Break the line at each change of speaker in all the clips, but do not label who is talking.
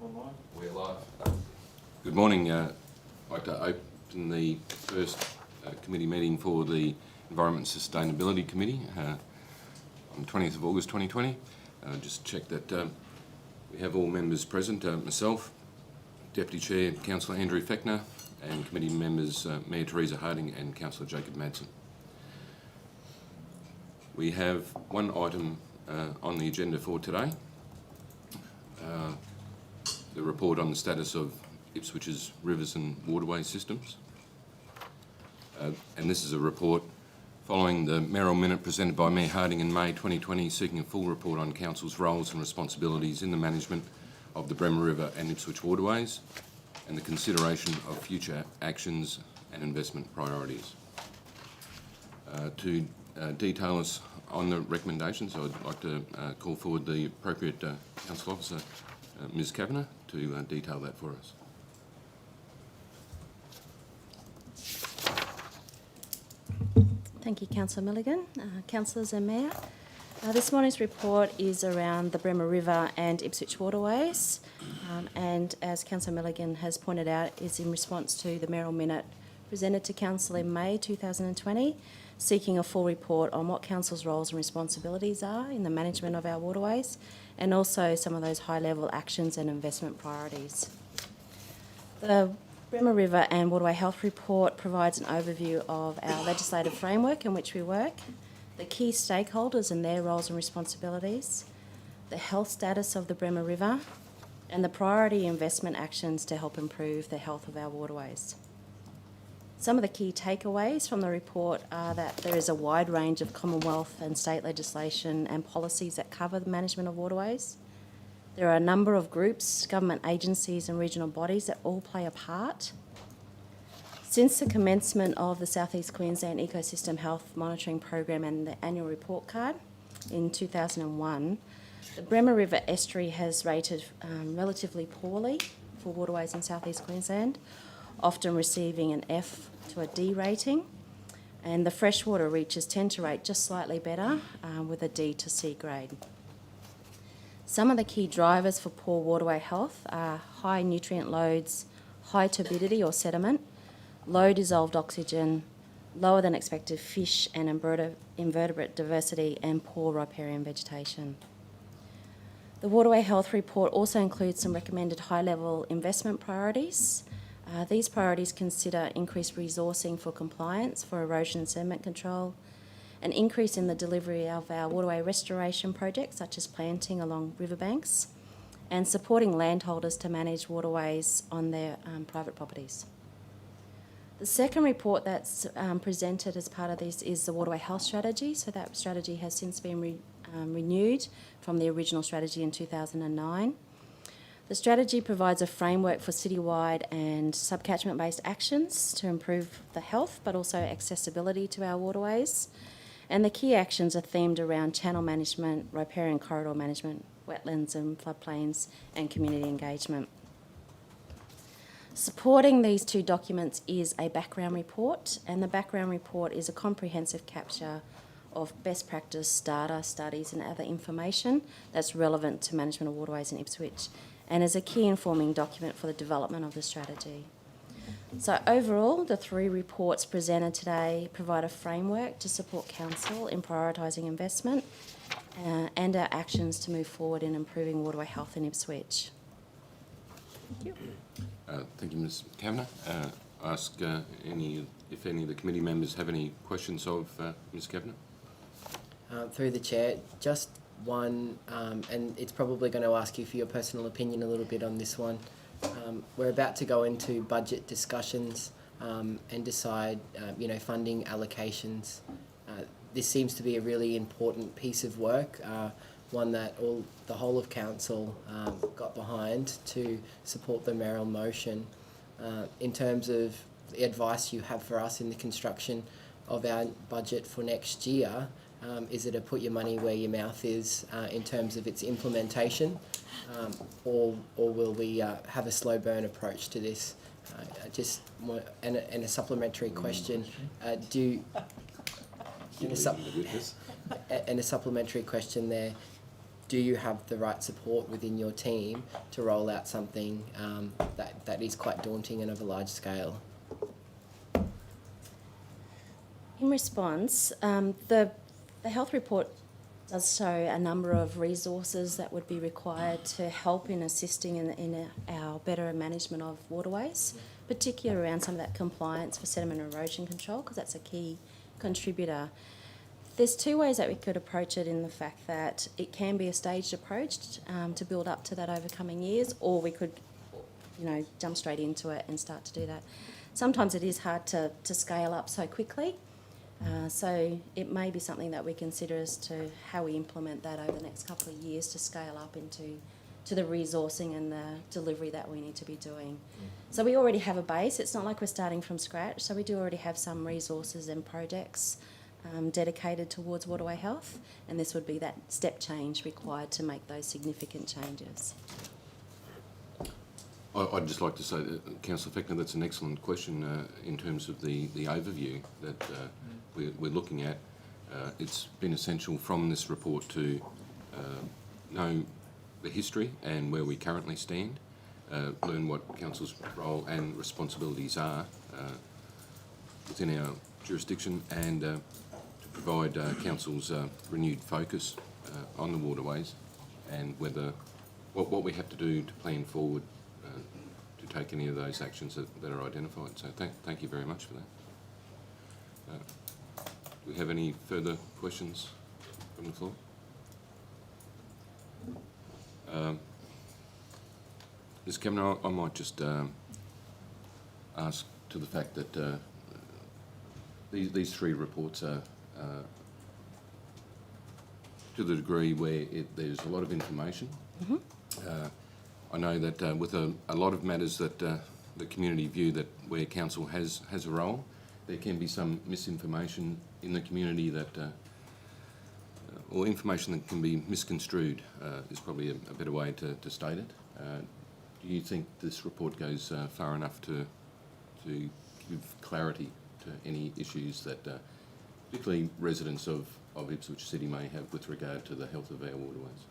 Online. We're live. Good morning. I'd like to open the first committee meeting for the Environment and Sustainability Committee on the 20th of August 2020. Just check that we have all members present, myself, Deputy Chair Councillor Andrew Fechner, and committee members Mayor Teresa Harding and Councillor Jacob Madsen. We have one item on the agenda for today. The report on the status of Ipswich's rivers and waterway systems. And this is a report following the mayoral minute presented by Mayor Harding in May 2020, seeking a full report on Council's roles and responsibilities in the management of the Bremer River and Ipswich waterways and the consideration of future actions and investment priorities. To detail us on the recommendations, I'd like to call forward the appropriate Council Officer, Ms Kavanagh, to detail that for us.
Thank you, Councillor Milligan. Councillors and Mayor, this morning's report is around the Bremer River and Ipswich waterways, and as Councillor Milligan has pointed out, is in response to the mayoral minute presented to Council in May 2020, seeking a full report on what Council's roles and responsibilities are in the management of our waterways, and also some of those high-level actions and investment priorities. The Bremer River and Waterway Health Report provides an overview of our legislative framework in which we work, the key stakeholders and their roles and responsibilities, the health status of the Bremer River, and the priority investment actions to help improve the health of our waterways. Some of the key takeaways from the report are that there is a wide range of Commonwealth and state legislation and policies that cover the management of waterways. There are a number of groups, government agencies and regional bodies that all play a part. Since the commencement of the South East Queensland Ecosystem Health Monitoring Program and the annual report card in 2001, the Bremer River estuary has rated relatively poorly for waterways in South East Queensland, often receiving an F to a D rating, and the freshwater reaches tend to rate just slightly better with a D to C grade. Some of the key drivers for poor waterway health are high nutrient loads, high turbidity or sediment, low dissolved oxygen, lower than expected fish and invertebrate diversity, and poor riparian vegetation. The Waterway Health Report also includes some recommended high-level investment priorities. These priorities consider increased resourcing for compliance for erosion and sediment control, an increase in the delivery of our waterway restoration projects such as planting along riverbanks, and supporting landholders to manage waterways on their private properties. The second report that's presented as part of this is the Waterway Health Strategy. So that strategy has since been renewed from the original strategy in 2009. The strategy provides a framework for citywide and subcatchment-based actions to improve the health but also accessibility to our waterways. And the key actions are themed around channel management, riparian corridor management, wetlands and floodplains, and community engagement. Supporting these two documents is a background report, and the background report is a comprehensive capture of best practice data, studies and other information that's relevant to management of waterways in Ipswich, and is a key informing document for the development of the strategy. So overall, the three reports presented today provide a framework to support Council in prioritising investment and our actions to move forward in improving waterway health in Ipswich. Thank you.
Thank you, Ms Kavanagh. Ask if any of the committee members have any questions of Ms Kavanagh.
Through the Chair, just one, and it's probably going to ask you for your personal opinion a little bit on this one. We're about to go into budget discussions and decide, funding allocations. This seems to be a really important piece of work, one that the whole of Council got behind to support the mayoral motion. In terms of the advice you have for us in the construction of our budget for next year, is it to put your money where your mouth is in terms of its implementation, or will we have a slow burn approach to this? And a supplementary question, and a supplementary question there, do you have the right support within your team to roll out something that is quite daunting and of a large scale?
In response, the health report does show a number of resources that would be required to help in assisting in our better management of waterways, particularly around some of that compliance for sediment and erosion control, because that's a key contributor. There's two ways that we could approach it, in the fact that it can be a staged approach to build up to that over coming years, or we could, jump straight into it and start to do that. Sometimes it is hard to scale up so quickly, so it may be something that we consider as to how we implement that over the next couple of years to scale up into the resourcing and the delivery that we need to be doing. So we already have a base. It's not like we're starting from scratch, so we do already have some resources and projects dedicated towards waterway health, and this would be that step change required to make those significant changes.
I'd just like to say, Councillor Fechner, that's an excellent question in terms of the overview that we're looking at. It's been essential from this report to know the history and where we currently stand, learn what Council's role and responsibilities are within our jurisdiction, and to provide Council's renewed focus on the waterways, and what we have to do to plan forward to take any of those actions that are identified. So thank you very much for that. Do we have any further questions from the floor? Ms. Kavanagh, I might just ask to the fact that these three reports are to the degree where there's a lot of information. Mm-hmm. I know that with a lot of matters that the community view that where council has a role, there can be some misinformation in the community that, or information that can be misconstrued is probably a better way to state it. Do you think this report goes far enough to give clarity to any issues that particularly residents of Ipswich City may have with regard to the health of our waterways?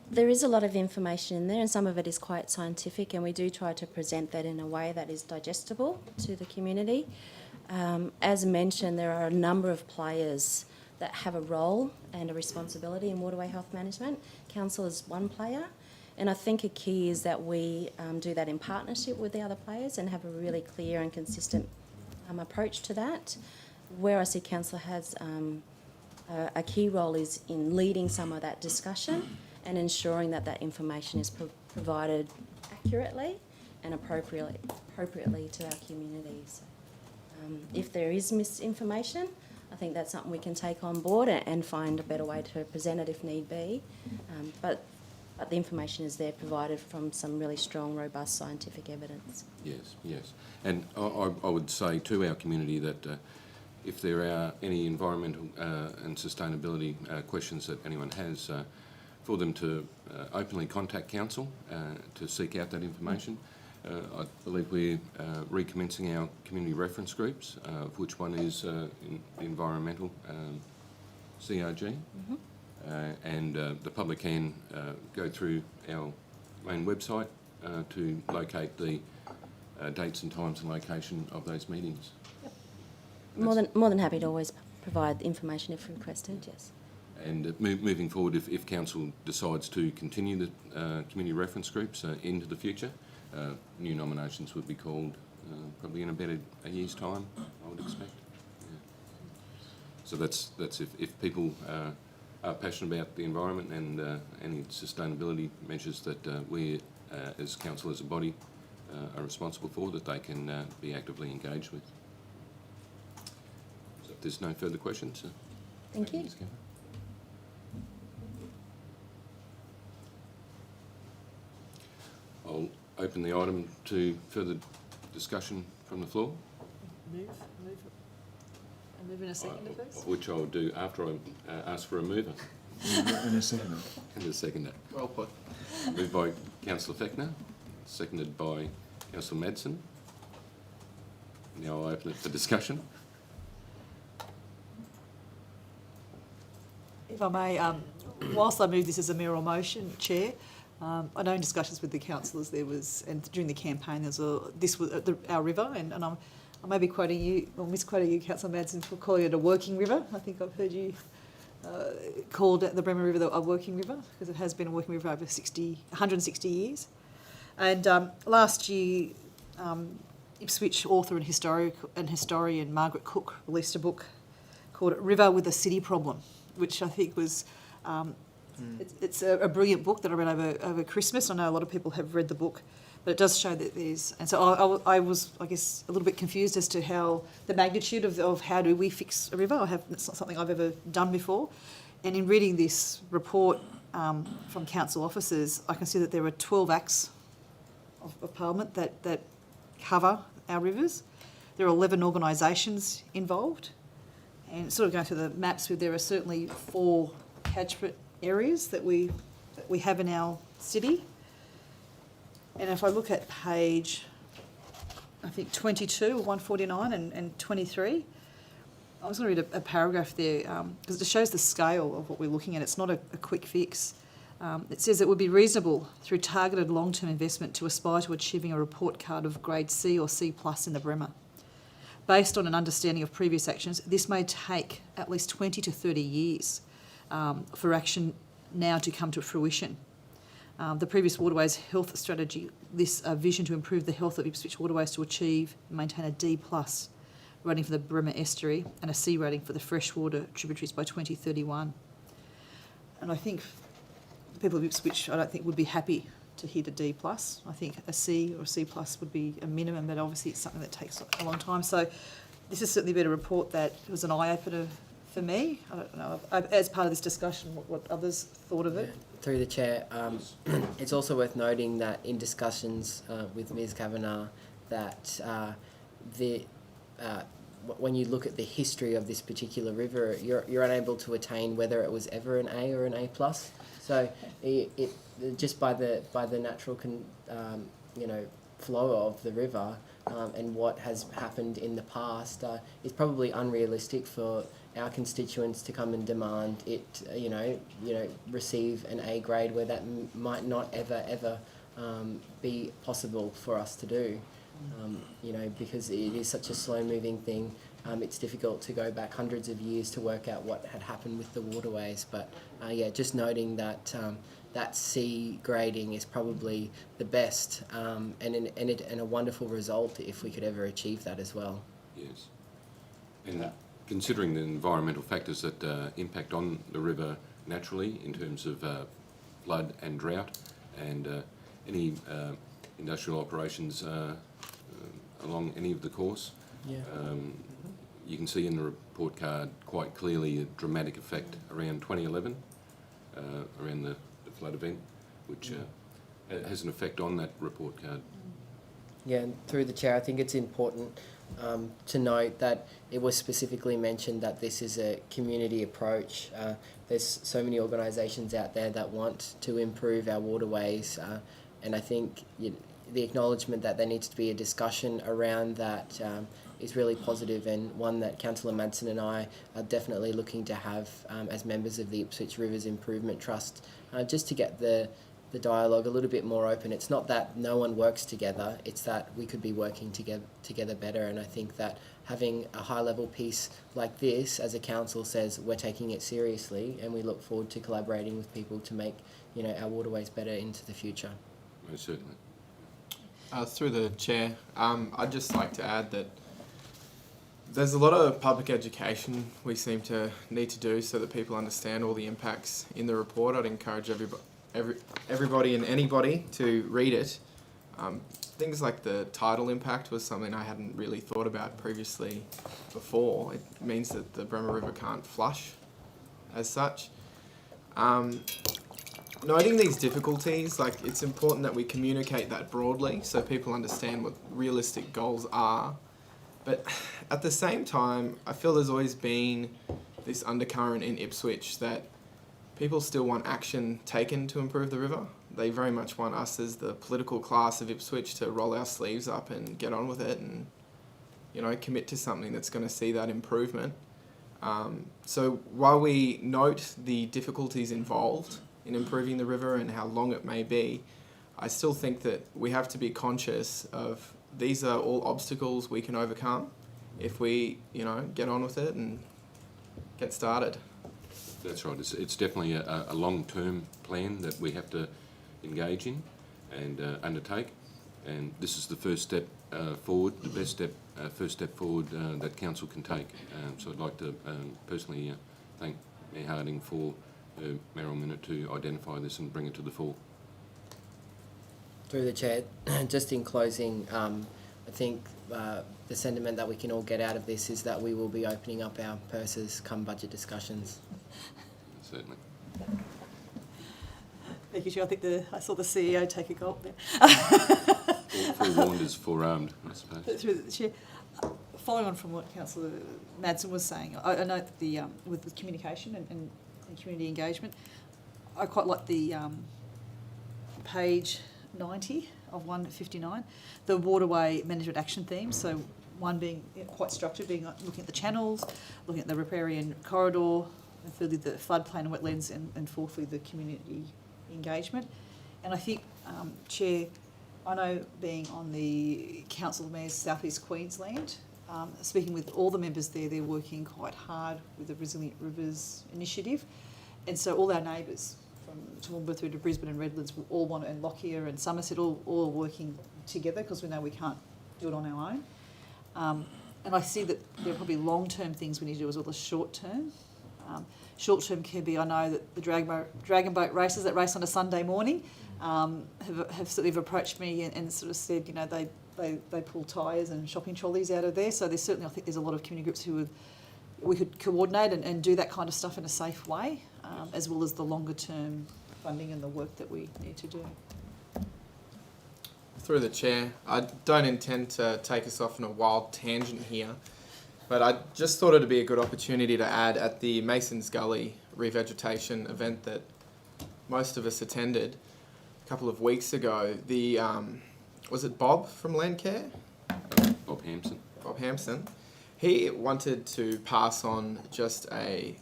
There is a lot of information in there, and some of it is quite scientific, and we do try to present that in a way that is digestible to the community. As mentioned, there are a number of players that have a role and a responsibility in waterway health management. Council is one player, and I think a key is that we do that in partnership with the other players and have a really clear and consistent approach to that. Where I see Council has a key role is in leading some of that discussion and ensuring that information is provided accurately and appropriately to our communities. If there is misinformation, I think that's something we can take on board and find a better way to present it if need be. But the information is there, provided from some really strong, robust scientific evidence.
Yes. And I would say to our community that if there are any environmental and sustainability questions that anyone has, for them to openly contact Council to seek out that information. I believe we're recommencing our community reference groups, of which one is in the environmental CRG. Mm-hmm. And the public can go through our main website to locate the dates and times and location of those meetings.
Yep. More than happy to always provide information if requested, yes.
And moving forward, if Council decides to continue the community reference groups into the future, new nominations would be called probably in about a year's time, I would expect. Yeah. So that's if people are passionate about the environment and any sustainability measures that we as Council, as a body, are responsible for, that they can be actively engaged with. So if there's no further questions.
Thank you.
I'll open the item to further discussion from the floor.
Move in a second, please.
Which I'll do after I ask for a mover.
And a seconder.
And a seconder.
Well put.
Moved by Councillor Fechner, seconded by Councillor Madsen. Now I'll open it for discussion.
If I may, whilst I move this as a mayoral motion, Chair, I know in discussions with the councillors there was, and during the campaign, this was our river, and I may be quoting you, or misquoting you, Councillor Madsen, for calling it a working river. I think I've heard you called the Bremer River a working river, because it has been a working river over 160 years. And last year, Ipswich author and historian Margaret Cook released a book called River with a City Problem, which I think was it's a brilliant book that I read over Christmas. I know a lot of people have read the book, but it does show that there's... And so I was, I guess, a little bit confused as to how the magnitude of how do we fix a river. It's not something I've ever done before. And in reading this report from council officers, I can see that there are 12 acts of Parliament that cover our rivers. There are 11 organisations involved. And sort of going through the maps, there are certainly 4 catchment areas that we have in our city. And if I look at page, I think 22, 149 and 23, I was going to read a paragraph there because it shows the scale of what we're looking at. It's not a quick fix. It says it would be reasonable through targeted long-term investment to aspire to achieving a report card of grade C or C+ in the Bremer. Based on an understanding of previous actions, this may take at least 20 to 30 years for action now to come to fruition. The previous Waterways health strategy lists a vision to improve the health of Ipswich waterways to achieve and maintain a D+ rating for the Bremer estuary and a C rating for the freshwater tributaries by 2031. And I think the people of Ipswich, I don't think, would be happy to hit a D+. I think a C or a C+ would be a minimum, but obviously it's something that takes a long time. So this has certainly been a report that was an eye-opener for me. I don't know, as part of this discussion, what others thought of it.
Yeah. Through the chair, it's also worth noting that in discussions with Ms Kavanagh, that when you look at the history of this particular river, you're unable to attain whether it was ever an A or an A+. So it just by the natural flow of the river and what has happened in the past, it's probably unrealistic for our constituents to come and demand it, receive an A grade where that might not ever be possible for us to do. Because it is such a slow-moving thing. It's difficult to go back hundreds of years to work out what had happened with the waterways. But just noting that that C grading is probably the best and a wonderful result if we could ever achieve that as well.
Yes. And considering the environmental factors that impact on the river naturally in terms of flood and drought and any industrial operations along any of the course.
Yeah.
You can see in the report card quite clearly a dramatic effect around 2011, around the flood event, which has an effect on that report card.
Yeah, and through the chair, I think it's important to note that it was specifically mentioned that this is a community approach. There's so many organisations out there that want to improve our waterways, and I think the acknowledgement that there needs to be a discussion around that is really positive, and one that Councillor Madsen and I are definitely looking to have as members of the Ipswich Rivers Improvement Trust, just to get the dialogue a little bit more open. It's not that no one works together, it's that we could be working together better, and I think that having a high-level piece like this as a council says we're taking it seriously and we look forward to collaborating with people to make our waterways better into the future.
Most certainly.
Through the chair, I'd just like to add that there's a lot of public education we seem to need to do so that people understand all the impacts in the report. I'd encourage everybody and anybody to read it. Things like the tidal impact was something I hadn't really thought about previously before. It means that the Bremer River can't flush as such. Noting these difficulties, it's important that we communicate that broadly so people understand what realistic goals are. But at the same time, I feel there's always been this undercurrent in Ipswich that people still want action taken to improve the river. They very much want us as the political class of Ipswich to roll our sleeves up and get on with it and, commit to something that's going to see that improvement. So while we note the difficulties involved in improving the river and how long it may be, I still think that we have to be conscious of these are all obstacles we can overcome if we, get on with it and get started.
That's right. It's definitely a long-term plan that we have to engage in and undertake. And this is the first step forward, the best step, first step forward that council can take. So I'd like to personally thank Mayor Harding for her mayoral minute to identify this and bring it to the fore.
Through the chair, just in closing, I think the sentiment that we can all get out of this is that we will be opening up our purses come budget discussions.
Certainly.
Thank you, Chair. I think I saw the CEO take a gulp there.
Forewarned is forearmed, I suppose.
Through the Chair. Following on from what Councillor Madsen was saying, I know that with communication and community engagement, I quite like the page 90 of 159, the Waterway Management Action theme. So one being quite structured, looking at the channels, looking at the riparian corridor, and thirdly the floodplain and wetlands, and fourthly the community engagement. And I think, Chair, I know being on the Council of Mayors South East Queensland, speaking with all the members there, they're working quite hard with the Resilient Rivers initiative. And so all our neighbours from Toowoomba through to Brisbane and Redlands will all want, and Lockyer and Somerset, all working together because we know we can't do it on our own. And I see that there are probably long-term things we need to do as well as short-term. Short-term can be, I know that the dragon boat races that race on a Sunday morning have sort of approached me and sort of said, they pull tyres and shopping trolleys out of there. So there's certainly, I think there's a lot of community groups we could coordinate and do that kind of stuff in a safe way, as well as the longer-term funding and the work that we need to do.
Through the chair, I don't intend to take us off on a wild tangent here, but I just thought it'd be a good opportunity to add at the Mason's Gully revegetation event that most of us attended a couple of weeks ago. Was it Bob from Landcare?
Bob Hampson.
Bob Hampson. He wanted to pass on just a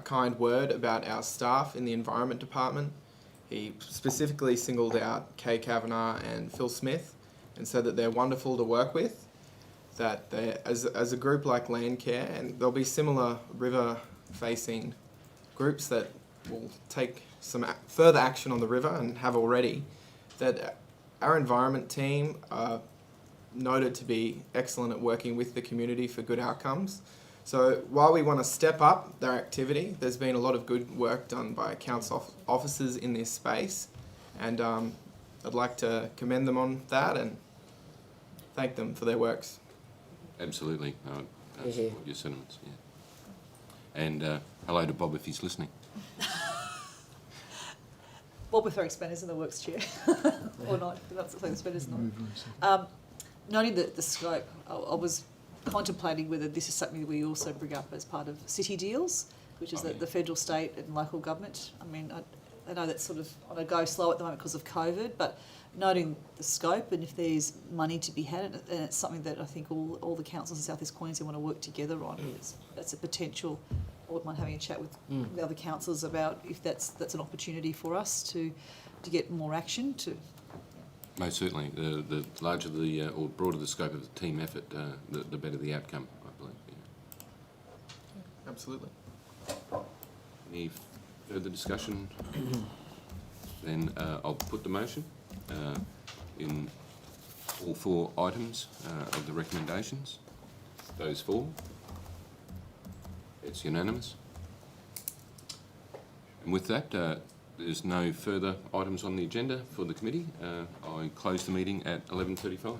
kind word about our staff in the Environment Department. He specifically singled out Kay Kavanagh and Phil Smith and said that they're wonderful to work with, that they, as a group like Landcare, and there'll be similar river-facing groups that will take some further action on the river and have already, that our environment team are noted to be excellent at working with the community for good outcomes. So while we want to step up their activity, there's been a lot of good work done by council officers in this space, and I'd like to commend them on that and thank them for their works.
Absolutely. I support your sentiments, yeah. And hello to Bob if he's listening.
Bob with throwing spanners in the works, Chair. Or not, that's the spanners in the noting the scope, I was contemplating whether this is something that we also bring up as part of city deals, which is the federal, state and local government. I mean, I know that's sort of on a go slow at the moment because of COVID, but noting the scope and if there's money to be had, and it's something that I think all the councils in South East Queensland want to work together on. That's a potential. I wouldn't mind having a chat with the other councils about if that's an opportunity for us to get more action to.
Most certainly. The larger or broader the scope of the team effort, the better the outcome, I believe. Yeah.
Absolutely.
Any further discussion? Then I'll put the motion in all four items of the recommendations. Those for? It's unanimous. And with that, there's no further items on the agenda for the committee. I close the meeting at 11:35.